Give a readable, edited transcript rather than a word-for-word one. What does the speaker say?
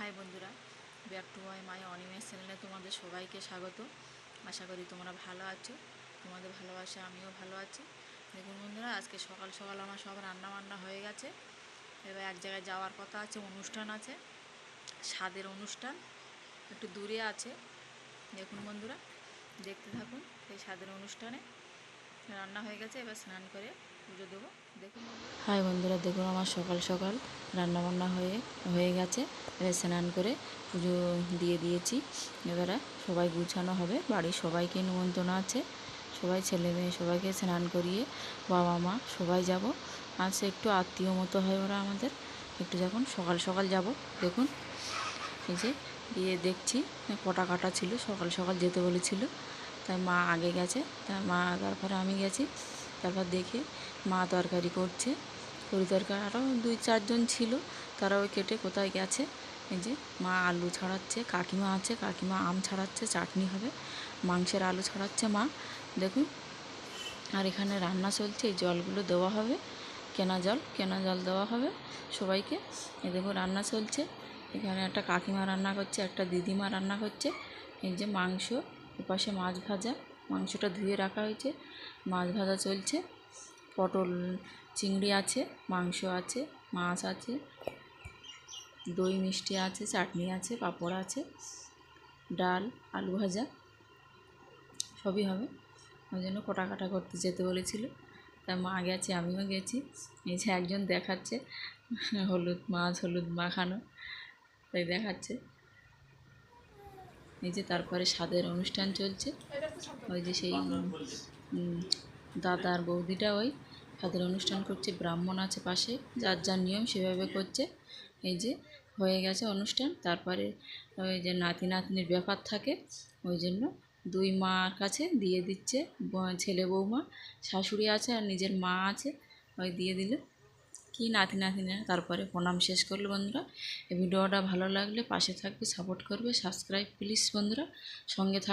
High বন্ধুরা, back to my Animesh চ্যানেলে তোমাদের সবাইকে স্বাগত। আশা করি তোমরা ভালো আছো। তোমাদের ভালোবাসা আমিও ভালো আছি। দেখুন বন্ধুরা, আজকে সকাল সকাল আমার সব রান্না বান্না হয়ে গেছে। এবার এক জায়গায় যাওয়ার কথা আছে, অনুষ্ঠান আছে, স্বাদের অনুষ্ঠান, একটু দূরে আছে। দেখুন বন্ধুরা, দেখতে থাকুন। সেই স্বাদের অনুষ্ঠানে রান্না হয়ে গেছে, এবার স্নান করে পুজো দেবো। দেখুন হাই বন্ধুরা, দেখুন আমার সকাল সকাল রান্নাবান্না হয়ে গেছে। এবার স্নান করে পুজো দিয়ে দিয়েছি। এবারে সবাই গুছানো হবে, বাড়ির সবাইকে নিমন্ত্রণ আছে, সবাই ছেলে মেয়ে সবাইকে স্নান করিয়ে বাবা মা সবাই যাব। আজ একটু আত্মীয় মতো হয় ওরা আমাদের, একটু যখন সকাল সকাল যাব। দেখুন এই যে দিয়ে দেখছি কটা কাটা ছিল, সকাল সকাল যেতে বলেছিল, তাই মা আগে গেছে, তাই মা তারপরে আমি গেছি। তারপর দেখে মা তরকারি করছে, তরকারি আরও 2-4 জন ছিল, তারাও কেটে কোথায় গেছে। এই যে মা আলু ছাড়াচ্ছে, কাকিমা আছে, কাকিমা আম ছাড়াচ্ছে, চাটনি হবে, মাংসের আলু ছাড়াচ্ছে মা। দেখুন, আর এখানে রান্না চলছে, এই জলগুলো দেওয়া হবে, কেনা জল দেওয়া হবে সবাইকে। এই দেখুন রান্না চলছে, এখানে একটা কাকিমা রান্না করছে, একটা দিদিমা রান্না করছে। এই যে মাংস, এপাশে মাছ ভাজা, মাংসটা ধুয়ে রাখা হয়েছে, মাছ ভাজা চলছে, পটল চিংড়ি আছে, মাংস আছে, মাছ আছে, দই মিষ্টি আছে, চাটনি আছে, পাঁপড় আছে, ডাল, আলু ভাজা সবই হবে। ওই জন্য কাটা করতে যেতে বলেছিল, তাই মা গেছে, আমিও গেছি। এই যে একজন দেখাচ্ছে হলুদ মাখানো, তাই দেখাচ্ছে। এই যে তারপরে স্বাদের অনুষ্ঠান চলছে, ওই যে সেই দাদা আর বৌদিটা ওই স্বাদের অনুষ্ঠান করছে, ব্রাহ্মণ আছে পাশে, যার যার নিয়ম সেভাবে করছে। এই যে হয়ে গেছে অনুষ্ঠান। তারপরে ওই যে নাতি নাতনির ব্যাপার থাকে, ওই জন্য দুই মার কাছে দিয়ে দিচ্ছে, ছেলে বৌমা, শাশুড়ি আছে আর নিজের মা আছে, ওই দিয়ে দিল কি নাতি নাতনিরা। তারপরে প্রণাম শেষ করলো। বন্ধুরা, এই ভিডিওটা ভালো লাগলে পাশে থাকবে, সাপোর্ট করবে, সাবস্ক্রাইব প্লিজ বন্ধুরা, সঙ্গে থাকবে।